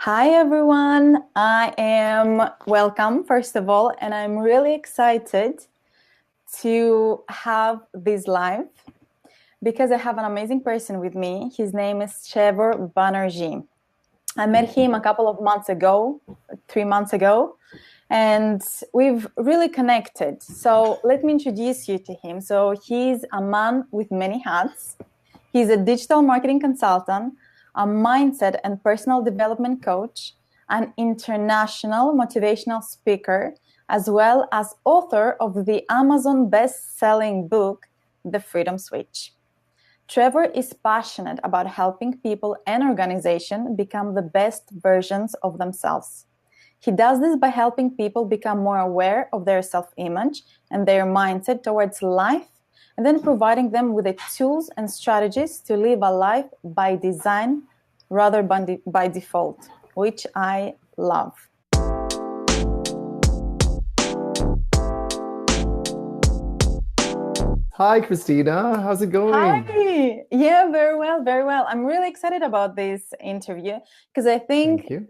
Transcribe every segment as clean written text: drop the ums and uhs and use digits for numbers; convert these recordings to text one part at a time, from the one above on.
Hi everyone, I am welcome first of all, and I'm really excited to have this live because I have an amazing person with me. His name is Trevor Banerjee. I met him a couple of months ago, 3 months ago, and we've really connected. So let me introduce you to him. So he's a man with many hats. He's a digital marketing consultant, a mindset and personal development coach, an international motivational speaker, as well as author of the Amazon best-selling book, The Freedom Switch. Trevor is passionate about helping people and organizations become the best versions of themselves. He does this by helping people become more aware of their self-image and their mindset towards life, and then providing them with the tools and strategies to live a life by design rather than by default, which I love. Hi, Christina. How's it going? Hi. Yeah, very well, very well. I'm really excited about this interview because I Thank think you.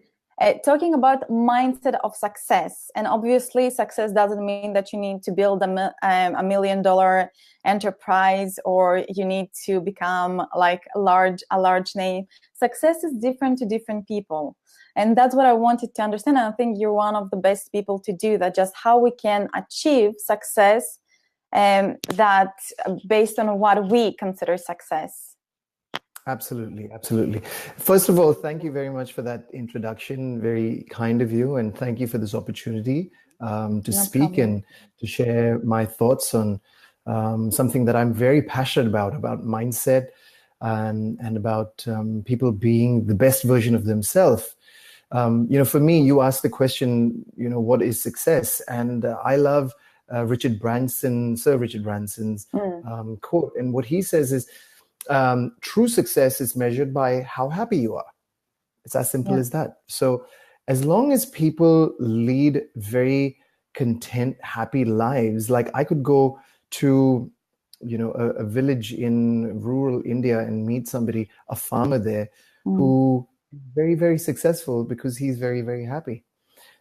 talking about mindset of success, and obviously success doesn't mean that you need to build a $1 million enterprise or you need to become like a large name. Success is different to different people. And that's what I wanted to understand. And I think you're one of the best people to do that, just how we can achieve success that based on what we consider success. Absolutely, absolutely. First of all, thank you very much for that introduction. Very kind of you, and thank you for this opportunity to No speak problem. and to share my thoughts on something that I'm very passionate about mindset and about people being the best version of themselves. For me, you asked the question, what is success? And I love Sir Richard Branson's Mm, quote. And what he says is, true success is measured by how happy you are. It's as simple yeah. as that. So as long as people lead very content, happy lives, like I could go to, a village in rural India and meet somebody, a farmer there, Mm. who is very, very successful because he's very, very happy.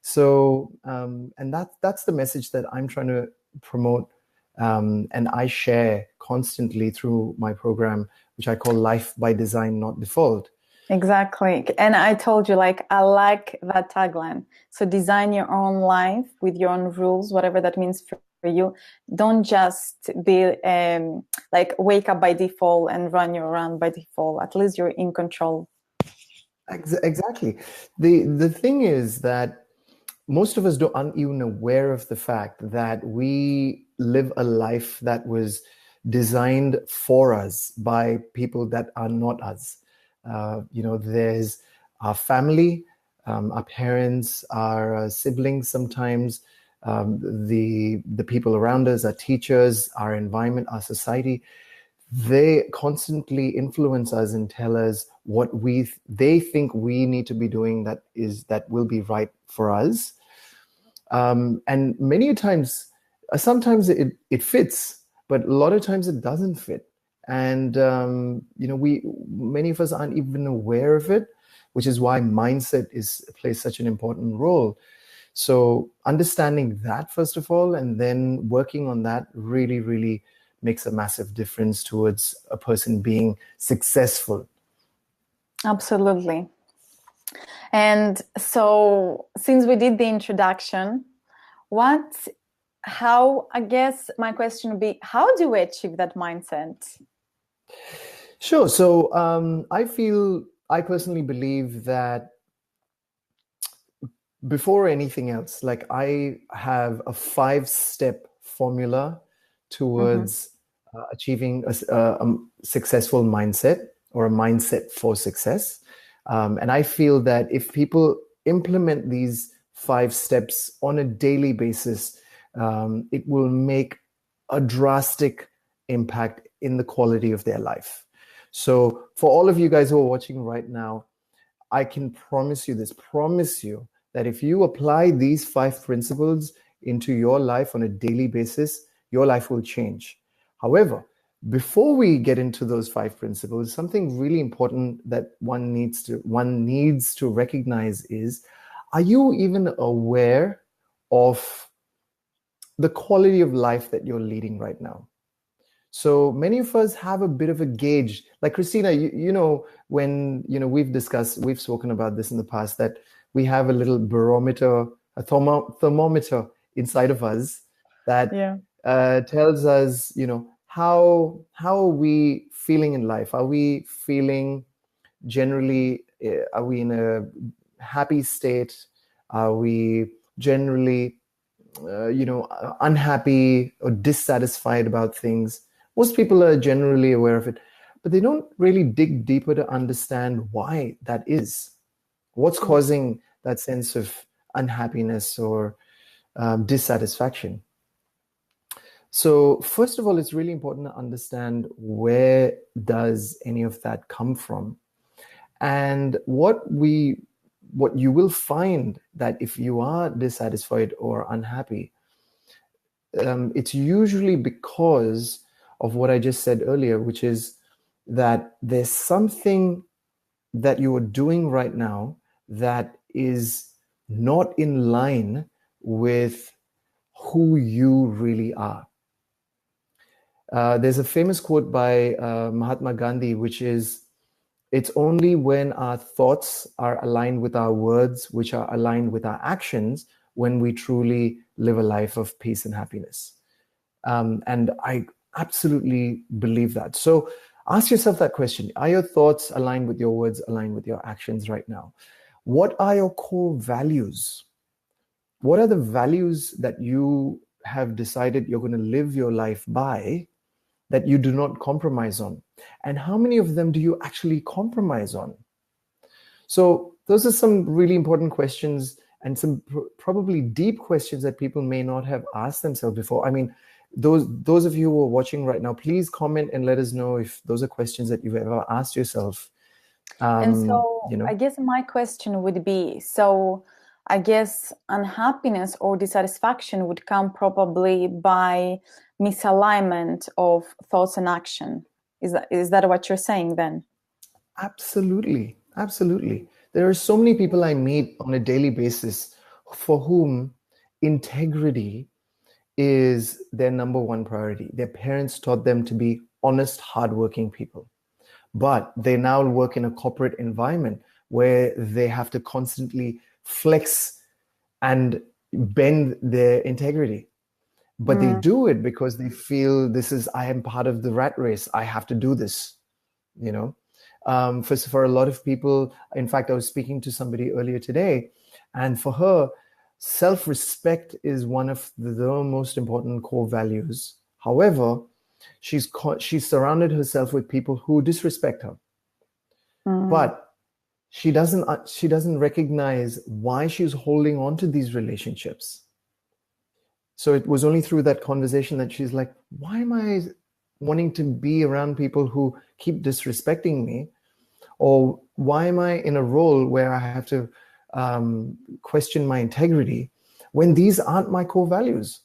So, and that's the message that I'm trying to promote, and I share constantly through my program, which I call Life by Design, Not Default. Exactly. And I told you, like, I like that tagline. So design your own life with your own rules, whatever that means for you. Don't just be like wake up by default and run your run by default. At least you're in control. Exactly. The thing is that most of us aren't even aware of the fact that we live a life that was designed for us by people that are not us. There's our family, our parents, our siblings sometimes, the people around us, our teachers, our environment, our society. They constantly influence us and tell us what they think we need to be doing that will be right for us. And many times, sometimes it fits, but a lot of times it doesn't fit. And we many of us aren't even aware of it, which is why mindset plays such an important role. So understanding that first of all, and then working on that really, really makes a massive difference towards a person being successful. Absolutely. And so since we did the introduction, I guess my question would be, how do we achieve that mindset? Sure. So I personally believe that before anything else, like I have a 5-step formula Mhm. towards achieving a successful mindset or a mindset for success. And I feel that if people implement these 5 steps on a daily basis, it will make a drastic impact in the quality of their life. So for all of you guys who are watching right now, I can promise you that if you apply these 5 principles into your life on a daily basis, your life will change. However, Before we get into those 5 principles, something really important that one needs to recognize is, are you even aware of the quality of life that you're leading right now? So many of us have a bit of a gauge. Like Christina, when we've spoken about this in the past, that we have a little barometer, a thermometer inside of us that tells us, how are we feeling in life? Are we feeling generally? Are we in a happy state? Are we generally, unhappy or dissatisfied about things? Most people are generally aware of it, but they don't really dig deeper to understand why that is. What's causing that sense of unhappiness or dissatisfaction? So first of all, it's really important to understand, where does any of that come from? And what you will find, that if you are dissatisfied or unhappy, it's usually because of what I just said earlier, which is that there's something that you are doing right now that is not in line with who you really are. There's a famous quote by Mahatma Gandhi, which is, it's only when our thoughts are aligned with our words, which are aligned with our actions, when we truly live a life of peace and happiness. And I absolutely believe that. So ask yourself that question. Are your thoughts aligned with your words, aligned with your actions right now? What are your core values? What are the values that you have decided you're going to live your life by, that you do not compromise on? And how many of them do you actually compromise on? So those are some really important questions, and some probably deep questions that people may not have asked themselves before. I mean, those of you who are watching right now, please comment and let us know if those are questions that you've ever asked yourself. And so I guess my question would be, so I guess unhappiness or dissatisfaction would come probably by misalignment of thoughts and action. Is that what you're saying then? Absolutely. Absolutely. There are so many people I meet on a daily basis for whom integrity is their number one priority. Their parents taught them to be honest, hardworking people. But they now work in a corporate environment where they have to constantly flex and bend their integrity. But they do it because they feel, I am part of the rat race. I have to do this, For a lot of people, in fact, I was speaking to somebody earlier today, and for her, self-respect is one of the most important core values. However, she's surrounded herself with people who disrespect her, but she doesn't recognize why she's holding on to these relationships. So it was only through that conversation that she's like, why am I wanting to be around people who keep disrespecting me? Or why am I in a role where I have to question my integrity when these aren't my core values?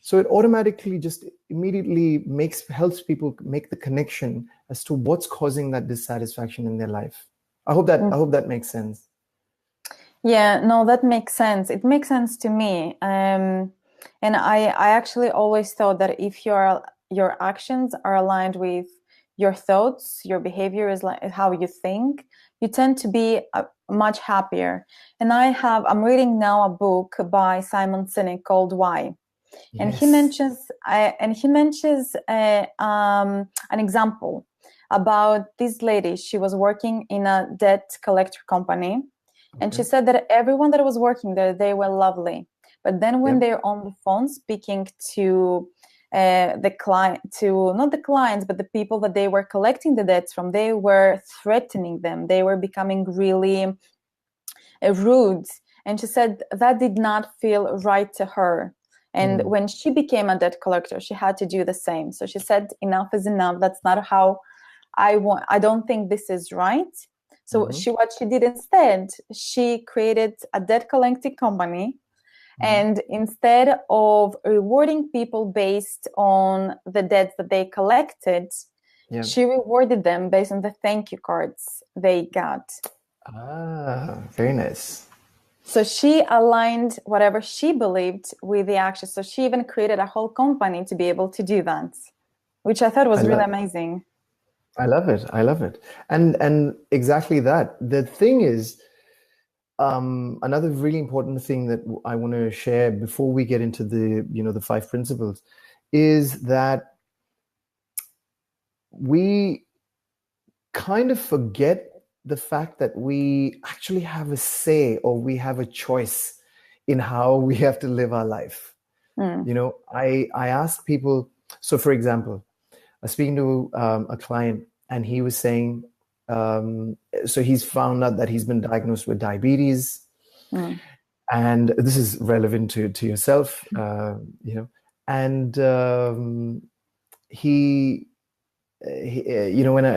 So it automatically just immediately helps people make the connection as to what's causing that dissatisfaction in their life. I hope that makes sense. Yeah, no, that makes sense. It makes sense to me. And I actually always thought that if your actions are aligned with your thoughts, your behavior is like how you think, you tend to be much happier. And I'm reading now a book by Simon Sinek called Why. And he mentions an example about this lady. She was working in a debt collector company, and she said that everyone that was working there, they were lovely. But then when they're on the phone speaking to the client, to not the clients, but the people that they were collecting the debts from, they were threatening them. They were becoming really rude. And she said that did not feel right to her. And when she became a debt collector, she had to do the same. So she said, enough is enough. That's not how I don't think this is right. So what she did instead, she created a debt collecting company, And instead of rewarding people based on the debts that they collected, she rewarded them based on the thank you cards they got. Ah, very nice. So she aligned whatever she believed with the action. So she even created a whole company to be able to do that, which I thought was really amazing. I love it. I love it. And exactly that. The thing is, another really important thing that I want to share before we get into the 5 principles is that we kind of forget the fact that we actually have a say, or we have a choice in how we have to live our life. I ask people, so for example, I was speaking to a client, and he was saying, so he's found out that he's been diagnosed with diabetes. And this is relevant to yourself, and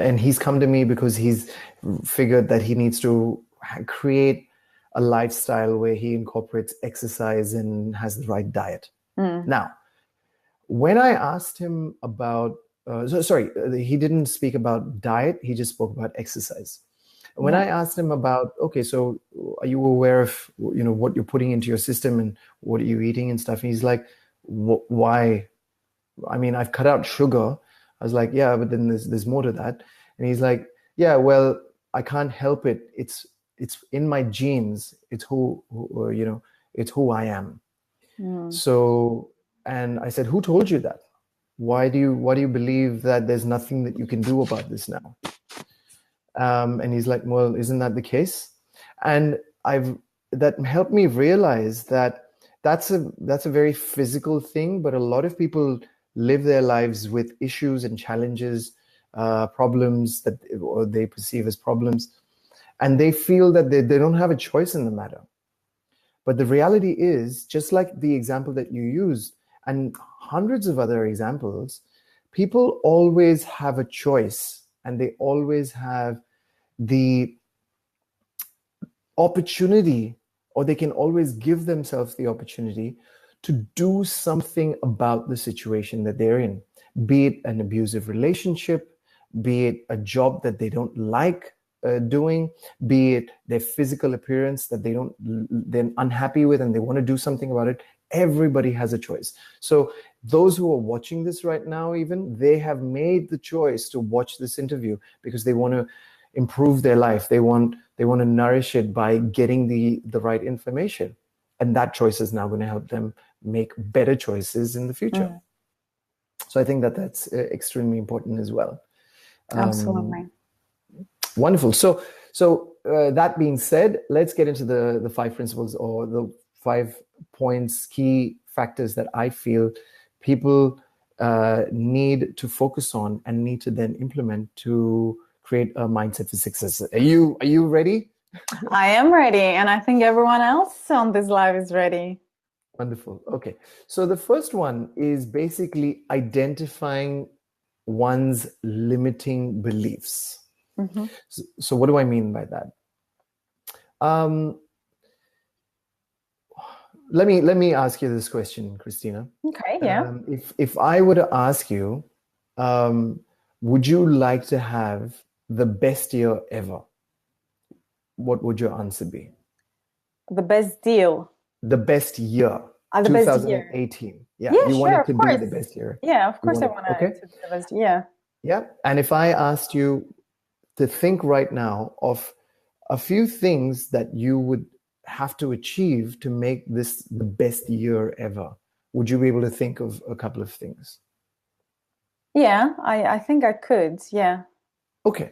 and he's come to me because he's figured that he needs to create a lifestyle where he incorporates exercise and has the right diet. Now, when I asked him about, he didn't speak about diet, he just spoke about exercise. When I asked him about, okay, so are you aware of, what you're putting into your system and what are you eating and stuff? And he's like, why? I mean, I've cut out sugar. I was like, yeah, but then there's more to that. And he's like, yeah, well, I can't help it. It's in my genes. It's it's who I am. So, and I said, who told you that? Why do you believe that there's nothing that you can do about this now? And he's like, well, isn't that the case? And that helped me realize that that's a very physical thing, but a lot of people live their lives with issues and challenges, problems that or they perceive as problems, and they feel that they don't have a choice in the matter. But the reality is, just like the example that you used and hundreds of other examples, people always have a choice, and they always have the opportunity, or they can always give themselves the opportunity to do something about the situation that they're in, be it an abusive relationship, be it a job that they don't like doing, be it their physical appearance that they're unhappy with and they want to do something about it. Everybody has a choice. So those who are watching this right now, even, they have made the choice to watch this interview because they want to improve their life. They want to nourish it by getting the right information. And that choice is now going to help them make better choices in the future. So I think that that's extremely important as well. Absolutely. Wonderful. So that being said, let's get into the 5 principles, or the 5 points, key factors that I feel people need to focus on and need to then implement to create a mindset for success. Are you ready? I am ready, and I think everyone else on this live is ready. Wonderful. Okay. So the first one is basically identifying one's limiting beliefs. So what do I mean by that? Let me ask you this question, Christina. Okay, yeah. If I were to ask you, would you like to have the best year ever? What would your answer be? The best deal. The best year. The 2018. best year. Yeah, you sure, want it to be the best year. Yeah, of course I want it to be the best. Yeah. Yeah. And if I asked you to think right now of a few things that you would have to achieve to make this the best year ever, would you be able to think of a couple of things? Yeah, I think I could. Yeah. Okay.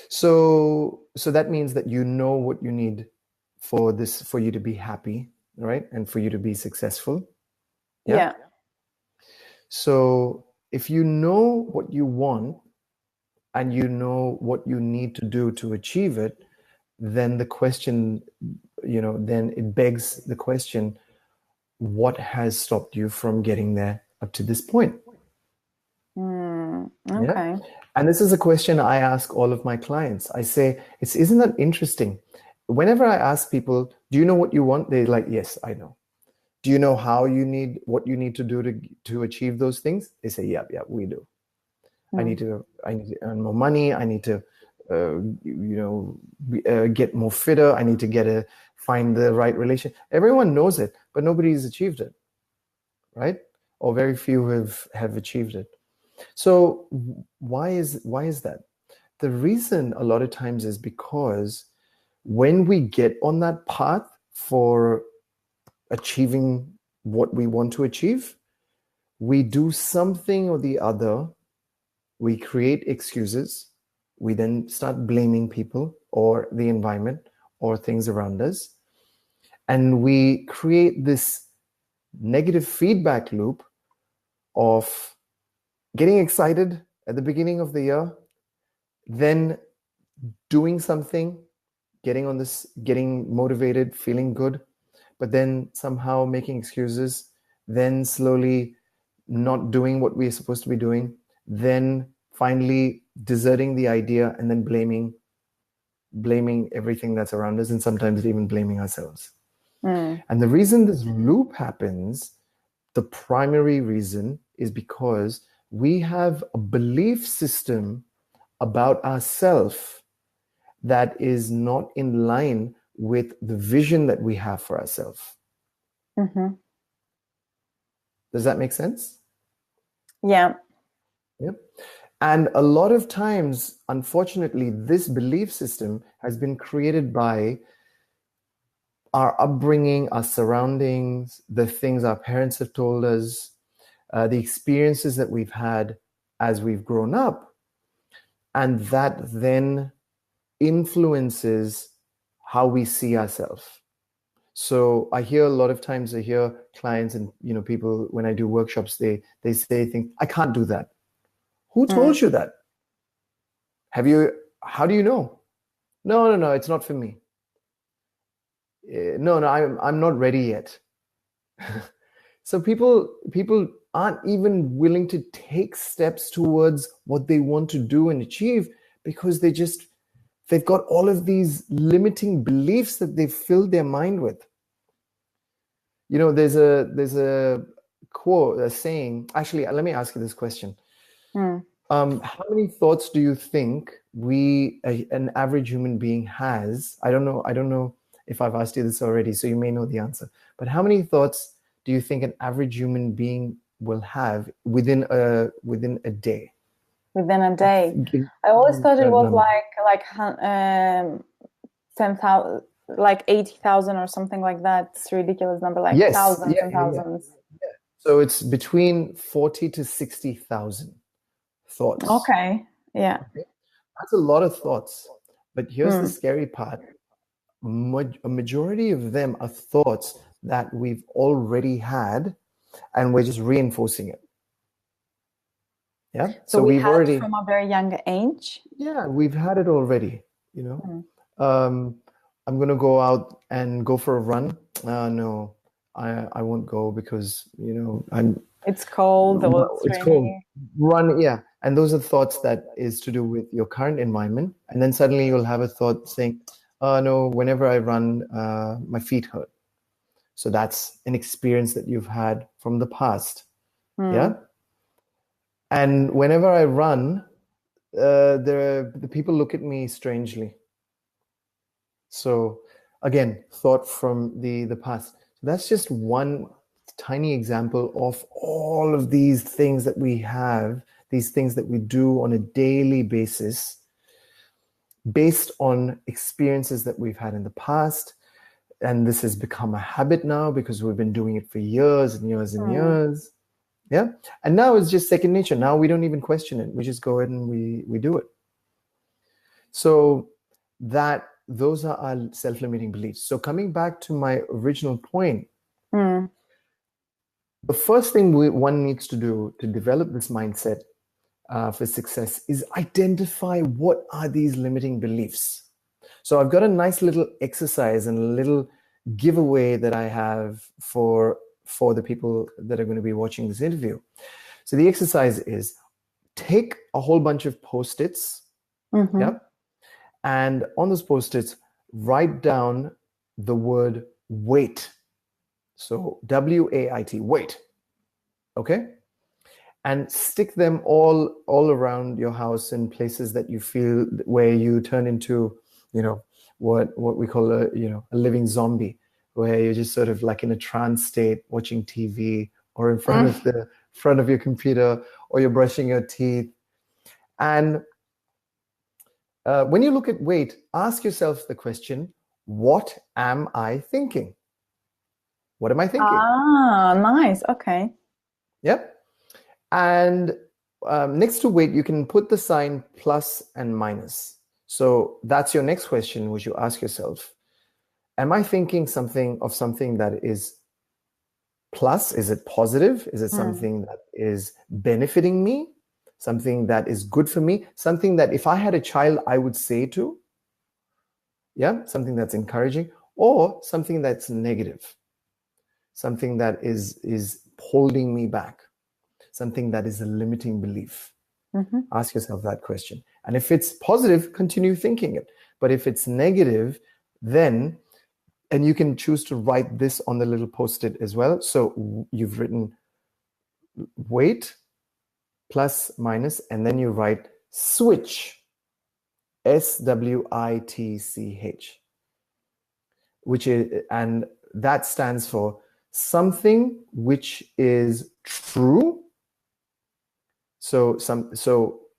So that means that you know what you need for you to be happy, right? And for you to be successful. Yeah. So if you know what you want and you know what you need to do to achieve it, then the question, then it begs the question, what has stopped you from getting there up to this point? Okay. Yeah? And this is a question I ask all of my clients. I say, isn't that interesting? Whenever I ask people, do you know what you want? They're like, yes, I know. Do you know what you need to do to achieve those things? They say, yeah, we do. I need to earn more money. I need to, get more fitter. I need to find the right relation. Everyone knows it, but nobody's achieved it, right? Or very few have achieved it. So why is that? The reason a lot of times is because when we get on that path for achieving what we want to achieve, we do something or the other. We create excuses. We then start blaming people or the environment or things around us. And we create this negative feedback loop of getting excited at the beginning of the year, then doing something, getting motivated, feeling good, but then somehow making excuses, then slowly not doing what we're supposed to be doing, then finally deserting the idea, and then blaming everything that's around us, and sometimes even blaming ourselves. And the reason this loop happens, the primary reason, is because we have a belief system about ourselves that is not in line with the vision that we have for ourselves. Mm-hmm. Does that make sense? Yeah. Yep. And a lot of times, unfortunately, this belief system has been created by our upbringing, our surroundings, the things our parents have told us, the experiences that we've had as we've grown up. And that then influences how we see ourselves. So I hear a lot of times, clients and people, when I do workshops, they say things, I can't do that. Who told you that? How do you know? No, it's not for me. No, I'm not ready yet. So people aren't even willing to take steps towards what they want to do and achieve, because they've got all of these limiting beliefs that they've filled their mind with. There's a quote, a saying. Actually, let me ask you this question. How many thoughts do you think an average human being has? I don't know if I've asked you this already, so you may know the answer. But how many thoughts do you think an average human being will have within a day? Within a day, I always thought it was like 10,000, like 80,000 or something like that. It's a ridiculous number, like thousands and thousands. Yeah. So it's between 40 to 60,000 thoughts. Okay. Yeah. Okay. That's a lot of thoughts. But here's the scary part. A majority of them are thoughts that we've already had, and we're just reinforcing it. Yeah. So we've already, from a very young age. Yeah, we've had it already. I'm going to go out and go for a run. No, I won't go because it's cold. It's cold. Run, yeah. And those are thoughts that is to do with your current environment. And then suddenly you'll have a thought saying, no, whenever I run, my feet hurt. So that's an experience that you've had from the past. Yeah. And whenever I run, the people look at me strangely. So again, thought from the past. So that's just one tiny example of all of these things that we have, these things that we do on a daily basis, based on experiences that we've had in the past. And this has become a habit now because we've been doing it for years and years and years. Yeah. And now it's just second nature. Now we don't even question it. We just go ahead and we do it. So those are our self-limiting beliefs. So coming back to my original point, the first thing one needs to do to develop this mindset for success is identify what are these limiting beliefs. So I've got a nice little exercise and a little giveaway that I have for the people that are going to be watching this interview. So the exercise is take a whole bunch of Post-its, and on those Post-its, write down the word wait. So WAIT, weight. Okay? And stick them all around your house in places that you feel where you turn into, what we call a living zombie, where you're just sort of like in a trance state watching TV or in front of your computer, or you're brushing your teeth. And when you look at weight, ask yourself the question, what am I thinking? What am I thinking? Ah, nice. Okay. Yep. And next to weight, you can put the sign plus and minus. So that's your next question, which you ask yourself. Am I thinking something that is plus? Is it positive? Is it something that is benefiting me? Something that is good for me? Something that if I had a child, I would say to? Yeah, something that's encouraging, or something that's negative? Something that is holding me back? Something that is a limiting belief? Ask yourself that question. And if it's positive, continue thinking it. But if it's negative, then, and you can choose to write this on the little post-it as well. So you've written weight plus minus, and then you write switch, SWITCH, which is, and that stands for something which is true. So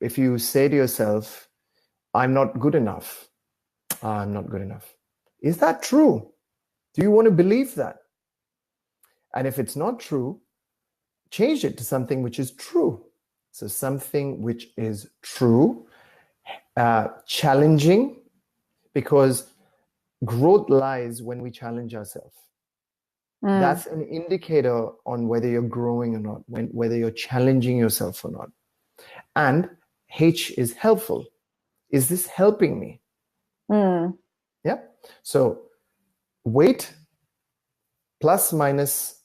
if you say to yourself, I'm not good enough, I'm not good enough. Is that true? Do you want to believe that? And if it's not true, change it to something which is true. So something which is true, challenging, because growth lies when we challenge ourselves. That's an indicator on whether you're growing or not, whether you're challenging yourself or not. And H is helpful. Is this helping me? Yeah. So weight plus minus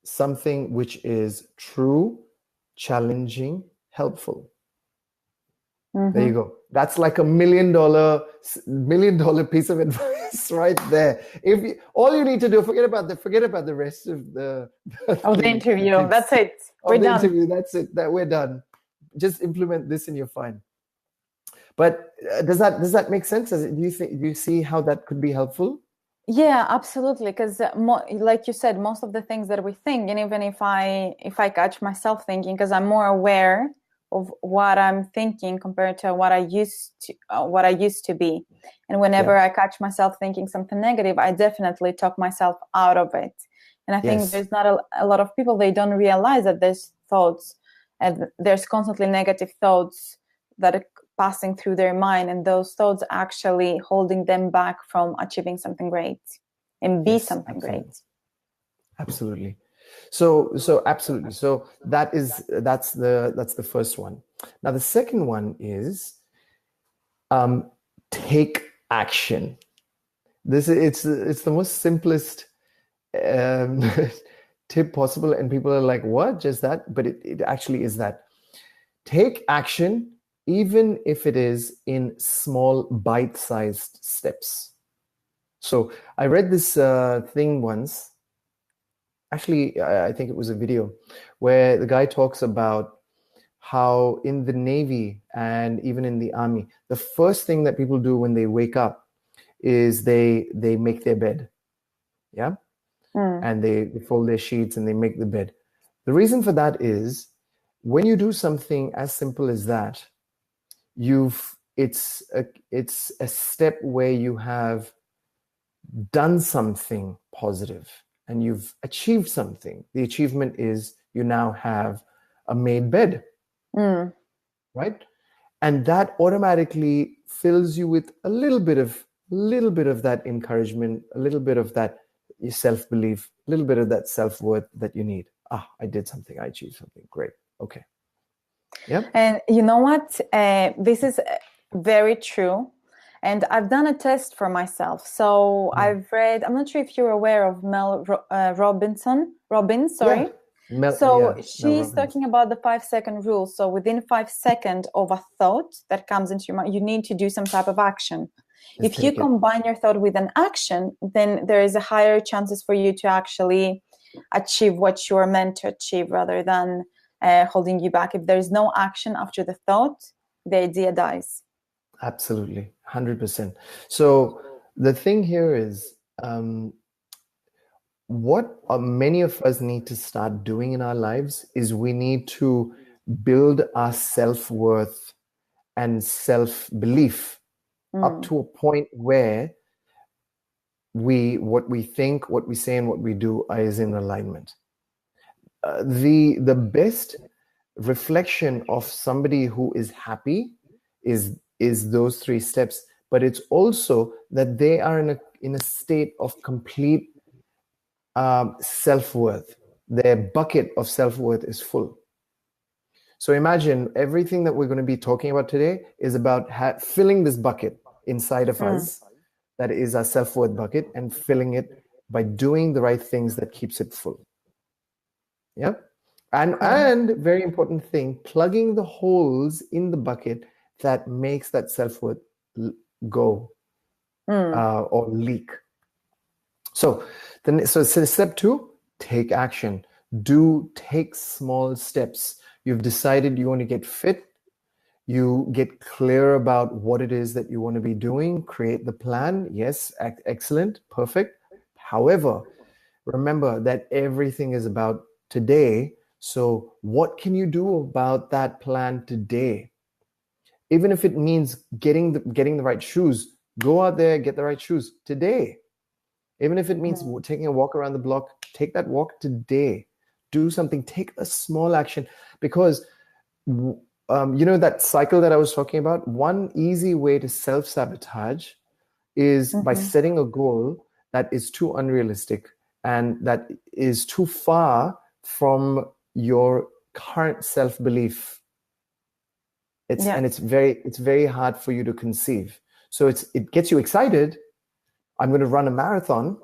something which is true, challenging, helpful. There you go. That's like $1 million piece of advice right there. If all you need to do, forget about the rest of the interview. That's it. We're done. Interview. That's it. That we're done. Just implement this and you're fine. But does that make sense? Do you see how that could be helpful? Yeah, absolutely. Because like you said, most of the things that we think, and even if I catch myself thinking, because I'm more aware of what I'm thinking compared to what I used to be, and whenever I catch myself thinking something negative, I definitely talk myself out of it. And I think there's not a lot of people, they don't realize that there's thoughts, and there's constantly negative thoughts that are passing through their mind, and those thoughts actually holding them back from achieving something great and be something great. Absolutely. So absolutely. So that's the first one. Now the second one is take action. It's the most simplest tip possible, and people are like, what? Just that? But it actually is that. Take action, even if it is in small bite-sized steps. So I read this thing once. Actually, I think it was a video where the guy talks about how in the Navy and even in the Army, the first thing that people do when they wake up is they make their bed. Yeah. And they fold their sheets and they make the bed. The reason for that is when you do something as simple as that, it's a step where you have done something positive and you've achieved something. The achievement is you now have a made bed, right? And that automatically fills you with a little bit of that encouragement, a little bit of that self-belief, a little bit of that self-worth that you need. I did something, I achieved something, great, okay. Yeah. And you know what? This is very true. And I've done a test for myself. So I've read, I'm not sure if you're aware of Mel Robbins, sorry. Yeah. She's talking about the 5-second rule. So within 5 seconds of a thought that comes into your mind, you need to do some type of action. Just If you take it. combine your thought with an action, then there is a higher chances for you to actually achieve what you're meant to achieve, rather than holding you back. If there's no action after the thought, the idea dies. Absolutely, 100%. So the thing here is, what many of us need to start doing in our lives is we need to build our self-worth and self-belief up to a point where what we think, what we say, and what we do is in alignment. The best reflection of somebody who is happy is those three steps, but it's also that they are in a state of complete self-worth. Their bucket of self-worth is full. So imagine everything that we're going to be talking about today is about filling this bucket inside of us, that is our self-worth bucket, and filling it by doing the right things that keeps it full. Yeah. And very important thing, plugging the holes in the bucket that makes that self-worth go or leak. So step 2, take action. Take small steps. You've decided you want to get fit. You get clear about what it is that you want to be doing. Create the plan. Yes, excellent, perfect. However, remember that everything is about today. So what can you do about that plan today? Even if it means getting the right shoes, go out there, get the right shoes today. Even if it means taking a walk around the block, take that walk today. Do something, take a small action, because that cycle that I was talking about, one easy way to self-sabotage is by setting a goal that is too unrealistic and that is too far from your current self-belief. And it's very hard for you to conceive. So it gets you excited. I'm going to run a marathon,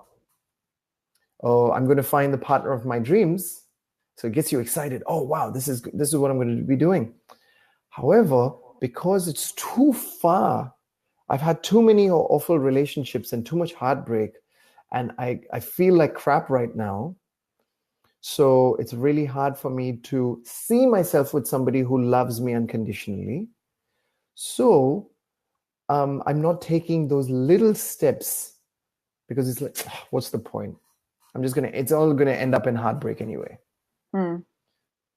or I'm going to find the partner of my dreams. So it gets you excited. Oh, wow, this is what I'm going to be doing. However, because it's too far, I've had too many awful relationships and too much heartbreak, and I feel like crap right now. So it's really hard for me to see myself with somebody who loves me unconditionally. So I'm not taking those little steps, because it's like, what's the point? It's all gonna end up in heartbreak anyway.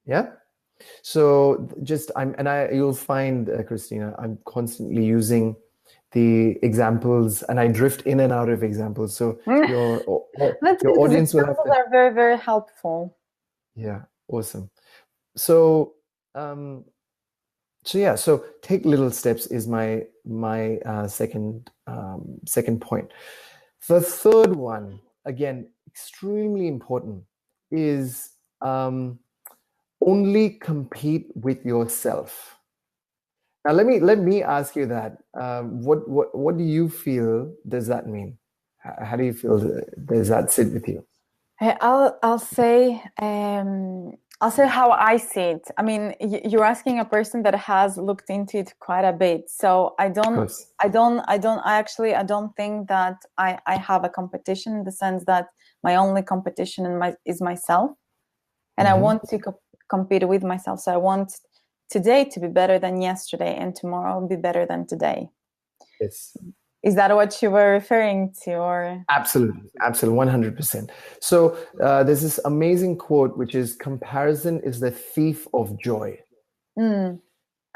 Yeah. So you'll find, Christina, I'm constantly using the examples, and I drift in and out of examples. So your audience will have to. Are very, very helpful. Yeah, awesome. So so take little steps is my second point. The third one, again, extremely important, is only compete with yourself. Now, let me ask you that. What do you feel does that mean? How do you feel does that sit with you? I'll say how I see it. I mean, you're asking a person that has looked into it quite a bit. So I don't think that I have a competition, in the sense that my only competition is myself, and I want to compete with myself. So I want today to be better than yesterday, and tomorrow be better than today. Yes. Is that what you were referring to, or? Absolutely, 100%. So there's this amazing quote, which is, "Comparison is the thief of joy." And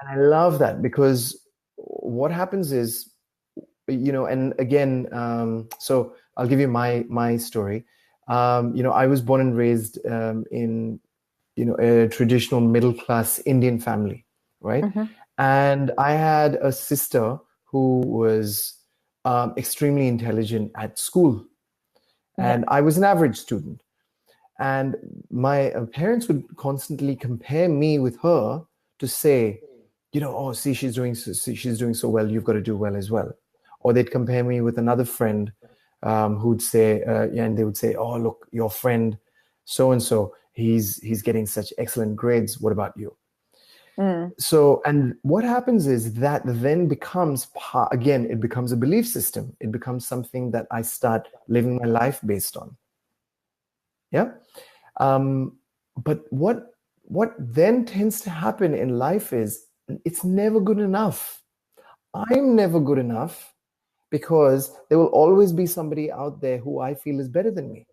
I love that, because what happens is, and again, so I'll give you my story. I was born and raised in, a traditional middle-class Indian family, right? And I had a sister who was extremely intelligent at school, and I was an average student. And my parents would constantly compare me with her to say, oh, see, she's doing so well, you've got to do well as well. Or they'd compare me with another friend who'd say, and they would say, oh, look, your friend so and so, he's getting such excellent grades. What about you? So, and what happens is that then becomes again, it becomes a belief system. It becomes something that I start living my life based on. Yeah. But what then tends to happen in life is it's never good enough. I'm never good enough because there will always be somebody out there who I feel is better than me.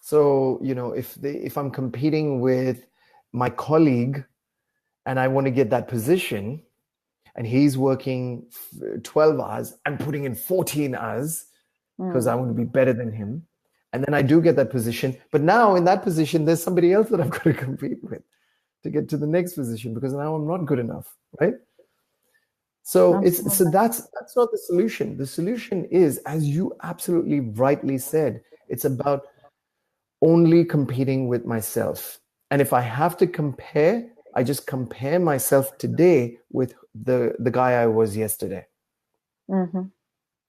So, if I'm competing with my colleague and I want to get that position and he's working 12 hours, I'm putting in 14 hours because I want to be better than him. And then I do get that position. But now in that position, there's somebody else that I've got to compete with to get to the next position because now I'm not good enough, right? So that's not the solution. The solution is, as you absolutely rightly said, it's about only competing with myself. And if I have to compare, I just compare myself today with the guy I was yesterday.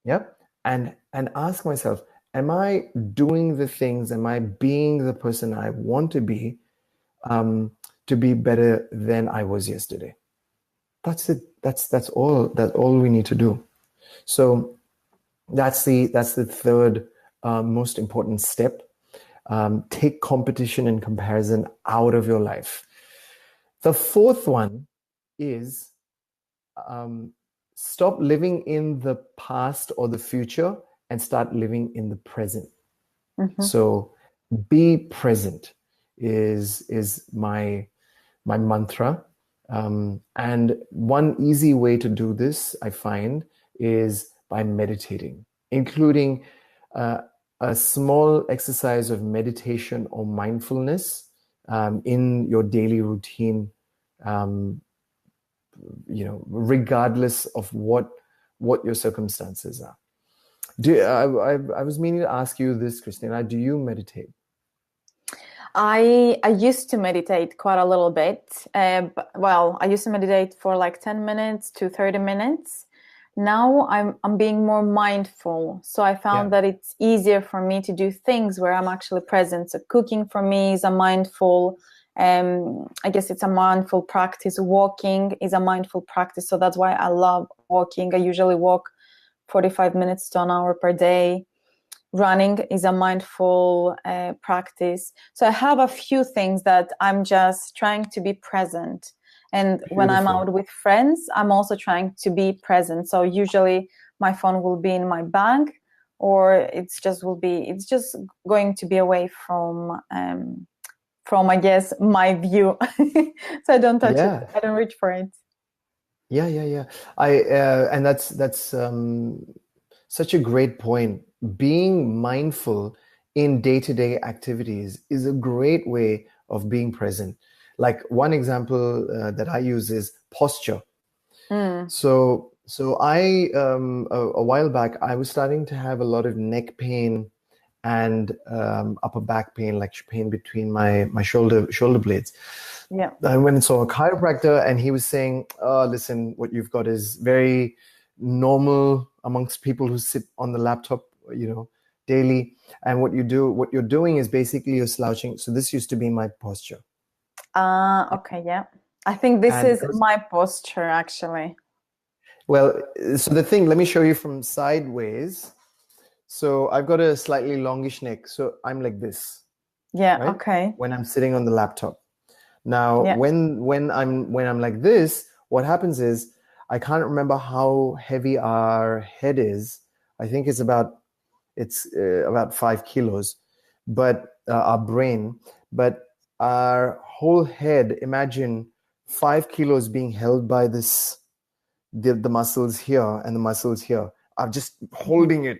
Yeah. And ask myself, am I doing the things, am I being the person I want to be better than I was yesterday? That's it. That's all we need to do. So that's the third most important step. Take competition and comparison out of your life. The fourth one is stop living in the past or the future and start living in the present. So be present is my mantra. And one easy way to do this, I find, is by meditating, including a small exercise of meditation or mindfulness in your daily routine, regardless of what your circumstances are. I was meaning to ask you this, Christina. Do you meditate? I used to meditate quite a little bit. I used to meditate for like 10 minutes to 30 minutes. Now I'm being more mindful. So I found that it's easier for me to do things where I'm actually present. So cooking for me is a mindful, I guess it's a mindful practice. Walking is a mindful practice. So that's why I love walking. I usually walk 45 minutes to an hour per day. Running is a mindful practice. So I have a few things that I'm just trying to be present. And Beautiful. When I'm out with friends, I'm also trying to be present. So usually my phone will be in my bag, or it's just going to be away from I guess my view. So I don't touch it. I don't reach for it. Yeah. And that's such a great point. Being mindful in day-to-day activities is a great way of being present. Like one example that I use is posture. So I a while back I was starting to have a lot of neck pain and upper back pain, like pain between my shoulder blades. Yeah. I went and saw a chiropractor, and he was saying, "Oh, listen, what you've got is very normal amongst people who sit on the laptop, daily. And what you're doing is basically you're slouching." So this used to be my posture. Okay, yeah. I think this is my posture, actually. Well, so the thing, let me show you from sideways. So I've got a slightly longish neck, so I'm like this. Yeah. Right? Okay. When I'm sitting on the laptop. Now, when I'm like this, what happens is I can't remember how heavy our head is. I think it's about 5 kilos, but our brain, but our whole head. Imagine 5 kilos being held by this, the muscles here and the muscles here. I'm just holding it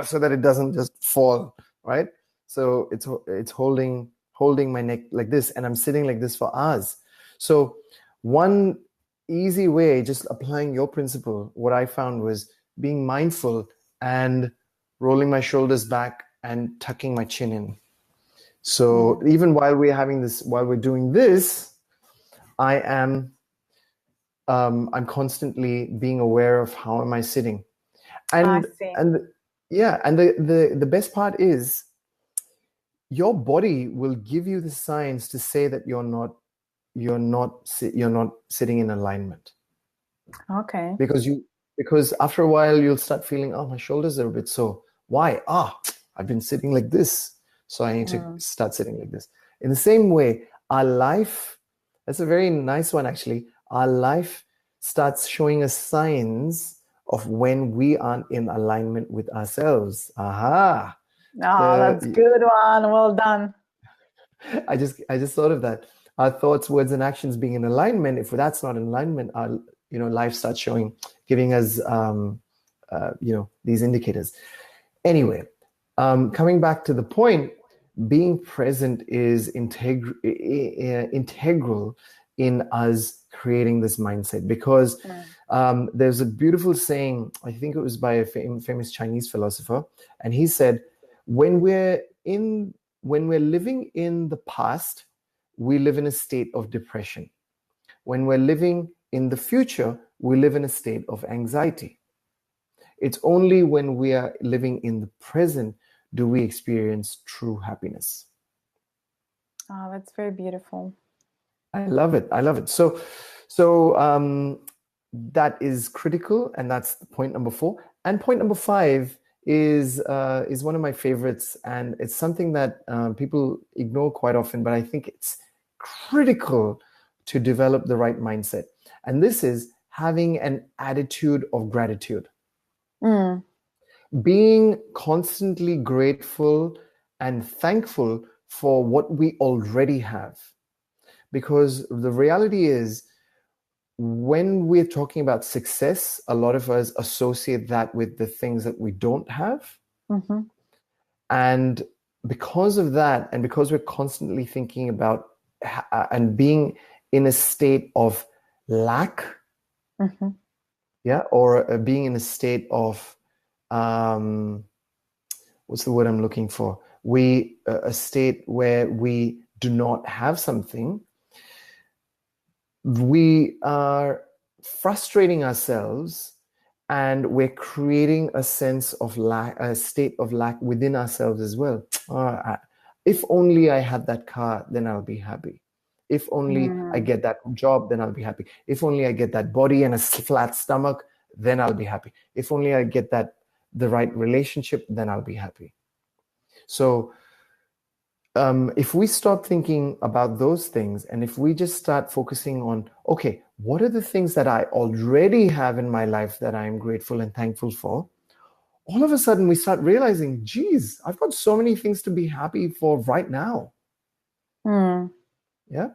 so that it doesn't just fall, right? So it's holding my neck like this, and I'm sitting like this for hours. So one easy way, just applying your principle, what I found was being mindful and rolling my shoulders back and tucking my chin in. So even while we're doing this, I'm constantly being aware of how am I sitting. And the best part is your body will give you the signs to say that you're not you're not sitting in alignment. Okay. Because after a while you'll start feeling, oh, my shoulders are a bit sore. Why? I've been sitting like this, so I need to start sitting like this. In the same way, our life, that's a very nice one actually, our life starts showing us signs of when we aren't in alignment with ourselves. Aha. That's a good one. Well done. I just thought of that. Our thoughts, words, and actions being in alignment. If that's not in alignment, our life starts giving us these indicators. Anyway, coming back to the point, being present is integral in us creating this mindset, because there's a beautiful saying, I think it was by a famous Chinese philosopher, and he said, when we're living in the past, we live in a state of depression. When we're living in the future, we live in a state of anxiety. It's only when we are living in the present do we experience true happiness. Oh, that's very beautiful. I love it. So that is critical, and that's point number 4. And point number 5 is one of my favorites, and it's something that people ignore quite often, but I think it's critical to develop the right mindset. And this is having an attitude of gratitude. Being constantly grateful and thankful for what we already have. Because the reality is, when we're talking about success, a lot of us associate that with the things that we don't have. And because of that, and because we're constantly thinking about and being in a state of lack, or being in a state of what's the word I'm looking for? A state where we do not have something, we are frustrating ourselves, and we're creating a sense of lack, a state of lack within ourselves as well. If only I had that car, then I'll be happy. If only I get that job, then I'll be happy. If only I get that body and a flat stomach, then I'll be happy. If only I get the right relationship, then I'll be happy. So if we stop thinking about those things, and if we just start focusing on, okay, what are the things that I already have in my life that I'm grateful and thankful for, all of a sudden we start realizing, geez, I've got so many things to be happy for right now. Yeah.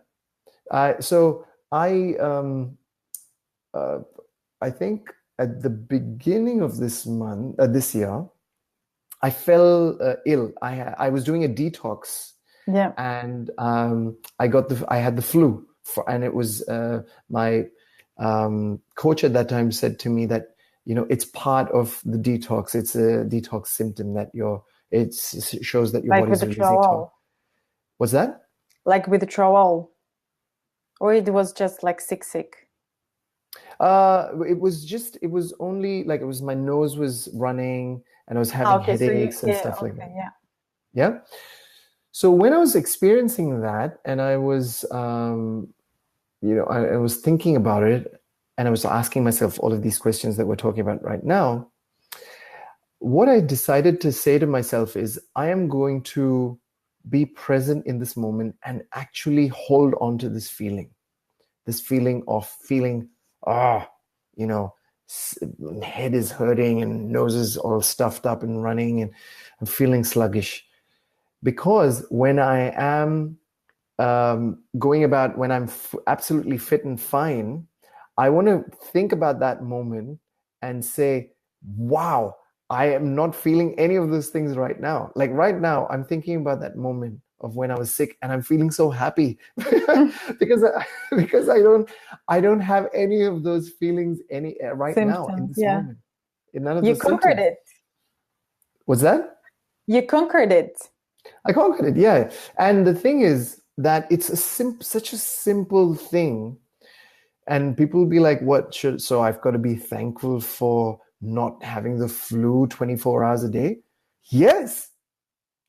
So I think at the beginning of this year, I fell ill. I was doing a detox, and I had the flu, and it was my coach at that time said to me that it's part of the detox. It's a detox symptom that it shows that your body's releasing toxins. What's that? Like withdrawal, or it was just like sick? It was only like, my nose was running, and I was having headaches and stuff like that. Yeah. So when I was experiencing that, and I was, I was thinking about it, and I was asking myself all of these questions that we're talking about right now, what I decided to say to myself is, I am going to be present in this moment and actually hold on to this feeling of feeling, head is hurting and nose is all stuffed up and running, and I'm feeling sluggish. Because when I am going about, when I'm absolutely fit and fine, I want to think about that moment and say, wow, I am not feeling any of those things right now. Like right now, I'm thinking about that moment of when I was sick, and I'm feeling so happy because I don't have any of those feelings right symptoms, now in this moment. None of you conquered symptoms. It. What's that? You conquered it. I conquered it, yeah. And the thing is that it's such a simple thing, and people will be like, so I've got to be thankful for not having the flu 24 hours a day? Yes.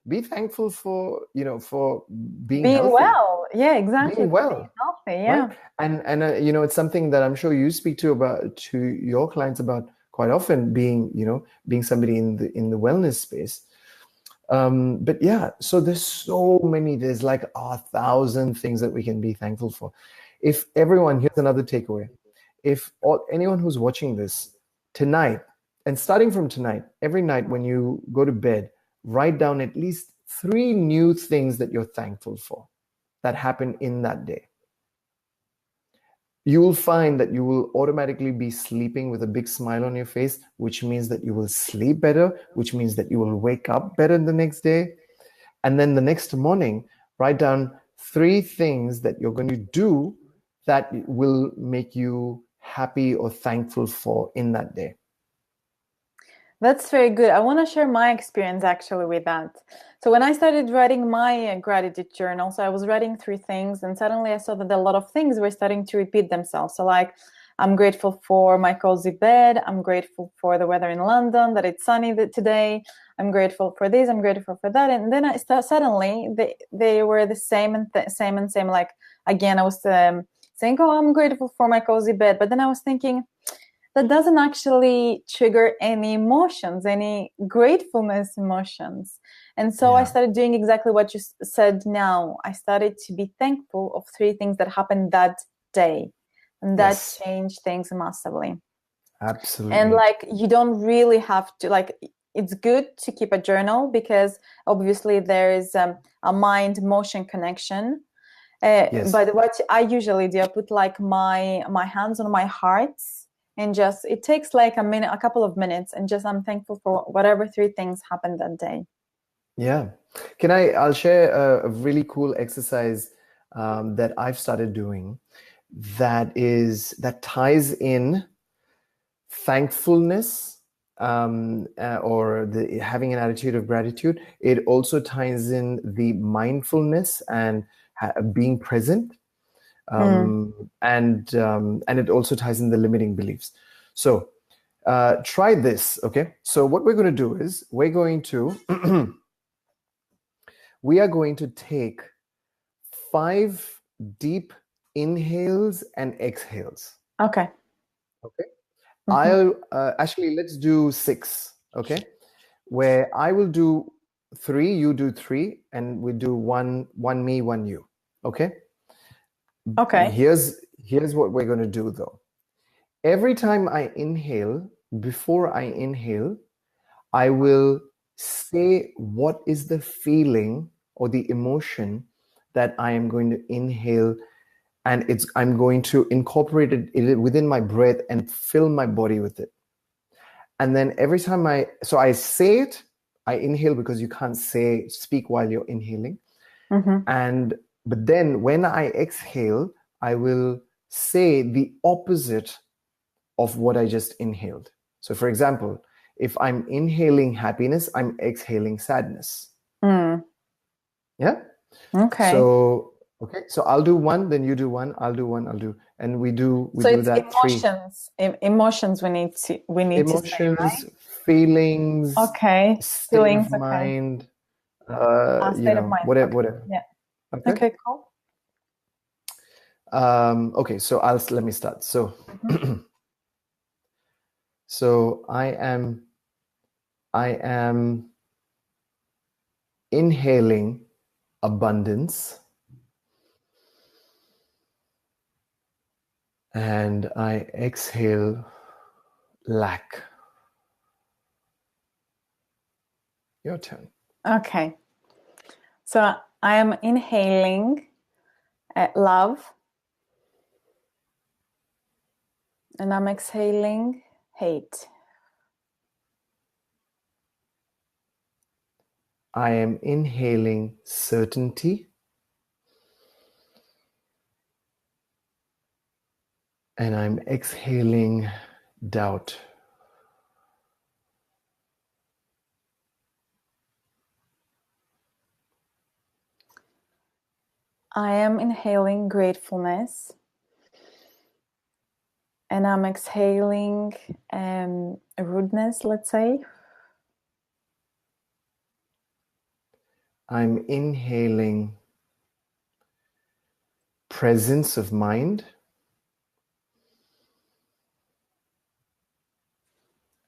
Be thankful for, for being Being healthy, well. Yeah, exactly. being For being well, healthy. right? Yeah. And it's something that I'm sure you speak to your clients about quite often, being somebody in the wellness space. But yeah, so there's like 1,000 things that we can be thankful for. If everyone, here's another takeaway. If anyone who's watching this tonight, and starting from tonight, every night when you go to bed, write down at least 3 new things that you're thankful for that happened in that day. You will find that you will automatically be sleeping with a big smile on your face, which means that you will sleep better, which means that you will wake up better the next day. And then the next morning, write down 3 things that you're going to do that will make you happy or thankful for in that day. That's very good. I want to share my experience actually with that. So when I started writing my gratitude journal, so I was writing 3 things, and suddenly I saw that a lot of things were starting to repeat themselves. So like, I'm grateful for my cozy bed. I'm grateful for the weather in London, that it's sunny today. I'm grateful for this. I'm grateful for that. And then suddenly they were the same and same. Like again, I was saying, oh, I'm grateful for my cozy bed. But then I was thinking, that doesn't actually trigger any emotions, any gratefulness emotions. And so I started doing exactly what you said now. I started to be thankful of 3 things that happened that day. And that changed things massively. Absolutely. And like, you don't really have to, like, it's good to keep a journal because obviously there is a mind motion connection. But what I usually do, I put like my hands on my heart, and just it takes like a couple of minutes, and just I'm thankful for whatever 3 things happened that day. Yeah. I'll share a really cool exercise that I've started doing that ties in thankfulness or having an attitude of gratitude. It also ties in the mindfulness and being present. And it also ties in the limiting beliefs. So try this, okay? So what we're going to do is we are going to take 5 deep inhales and exhales. Okay. I'll actually, let's do 6, okay? Where I will do 3, you do 3, and we do one me, one you, okay? Here's what we're going to do though. Every time I inhale, before I inhale, I will say what is the feeling or the emotion that I am going to inhale, and I'm going to incorporate it within my breath and fill my body with it. And then every time I say it, I inhale because you can't speak while you're inhaling. But then when I exhale, I will say the opposite of what I just inhaled. So for example, if I'm inhaling happiness, I'm exhaling sadness. Yeah? Okay. So I'll do 1, then you do 1, I'll do 1, I'll do, and we do that emotions, 3. Emotions we need to say, right? Feelings, state of mind, state of mind. whatever. Yeah. Okay, cool. Okay, so let me start. So so I am inhaling abundance, and I exhale lack. Your turn. Okay. So I am inhaling love, and I'm exhaling hate. I am inhaling certainty, and I'm exhaling doubt. I am inhaling gratefulness, and I'm exhaling rudeness, let's say. I'm inhaling presence of mind.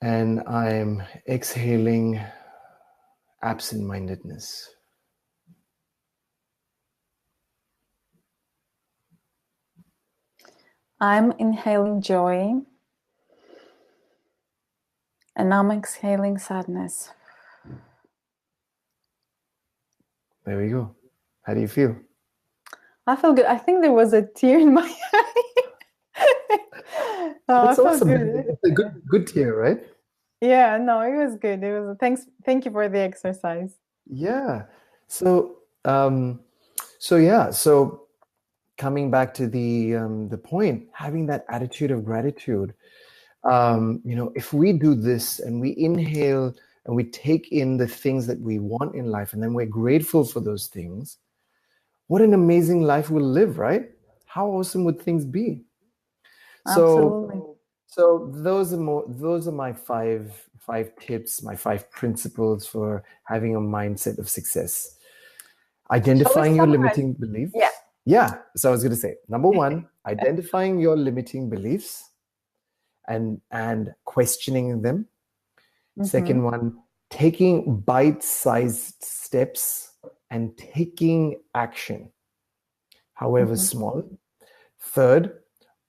And I'm exhaling absent-mindedness. I'm inhaling joy. And I'm exhaling sadness. There we go. How do you feel? I feel good. I think there was a tear in my eye. That's I feel awesome. good. It's a good tear, right? Yeah, no, it was good. It was thank you for the exercise. Yeah. So coming back to the point, having that attitude of gratitude. If we do this and we inhale and we take in the things that we want in life, and then we're grateful for those things, what an amazing life we'll live, right? How awesome would things be? Absolutely. So those are my five tips, my 5 principles for having a mindset of success. Identifying your limiting beliefs. Yeah. Yeah. So I was going to say, number 1, identifying your limiting beliefs and questioning them. Mm-hmm. Second one, taking bite-sized steps and taking action, however small. Third,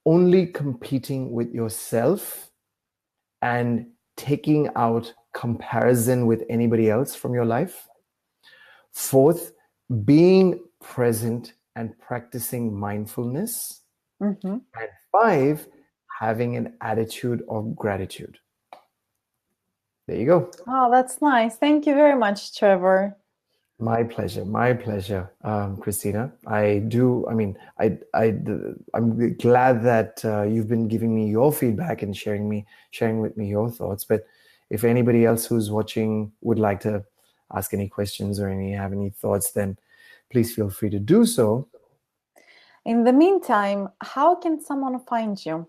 only competing with yourself and taking out comparison with anybody else from your life. Fourth, being present and practicing mindfulness. And 5, having an attitude of gratitude. There you go. Oh, that's nice. Thank you very much, Trevor. My pleasure, Christina. I'm glad that you've been giving me your feedback and sharing with me your thoughts. But if anybody else who's watching would like to ask any questions or have any thoughts, then please feel free to do so. In the meantime, how can someone find you?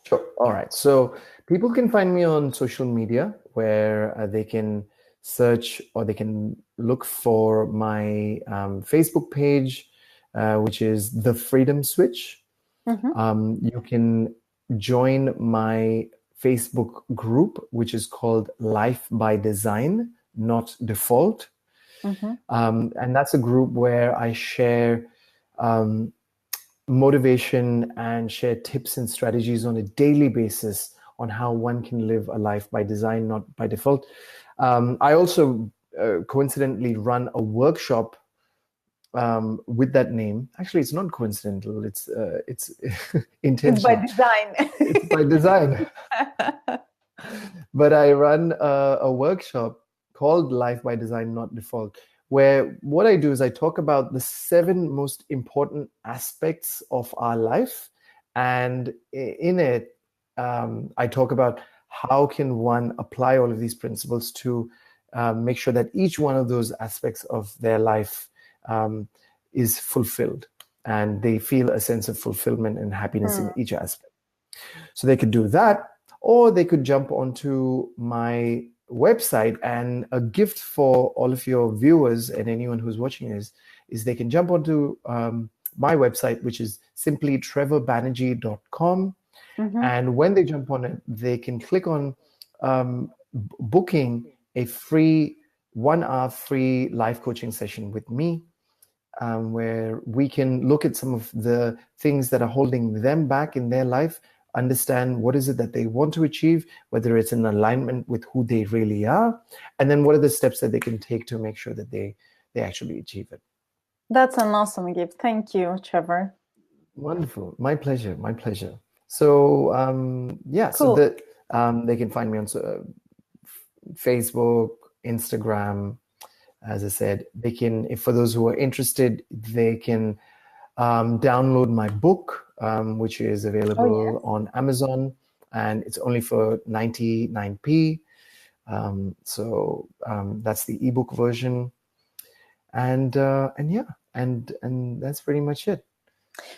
Sure. All right. So people can find me on social media where they can search or they can look for my Facebook page, which is The Freedom Switch. You can join my Facebook group, which is called Life by Design, Not Default. And that's a group where I share motivation and share tips and strategies on a daily basis on how one can live a life by design, not by default. I also coincidentally run a workshop with that name. Actually, it's not coincidental. It's intentional. It's by design. It's by design. But I run a workshop called Life by Design, Not Default, where what I do is I talk about the 7 most important aspects of our life. And in it, I talk about how can one apply all of these principles to make sure that each one of those aspects of their life is fulfilled and they feel a sense of fulfillment and happiness in each aspect. So they could do that, or they could jump onto my website. And a gift for all of your viewers and anyone who's watching is they can jump onto my website, which is simply trevorbanerjee.com. And when they jump on it, they can click on booking a free 1-hour free life coaching session with me, where we can look at some of the things that are holding them back in their life, understand what is it that they want to achieve, whether it's in alignment with who they really are, and then what are the steps that they can take to make sure that they actually achieve it. That's an awesome gift. Thank you, Trevor. Wonderful. My pleasure. My pleasure. So cool. So that they can find me on Facebook, Instagram. As I said, they can, if for those who are interested, they can download my book, which is available on Amazon, and it's only for 99p. So that's the ebook version, and that's pretty much it.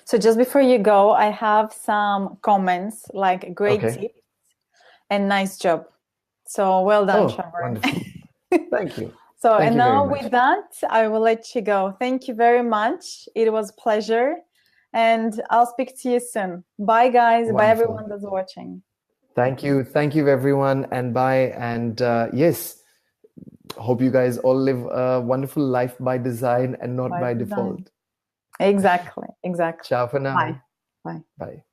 So just before you go, I have some comments like great tips and nice job. So well done, Trevor. Wonderful. Thank you. So, Thank and you very now much. with that, I will let you go. Thank you very much. It was a pleasure. And I'll speak to you soon. Bye, guys. Bye, Wonderful. everyone that's watching. Thank you. Thank you, everyone. And bye. And yes, hope you guys all live a wonderful life by design and not By by design. default. Exactly. Exactly. Ciao for Bye. now. Bye. Bye.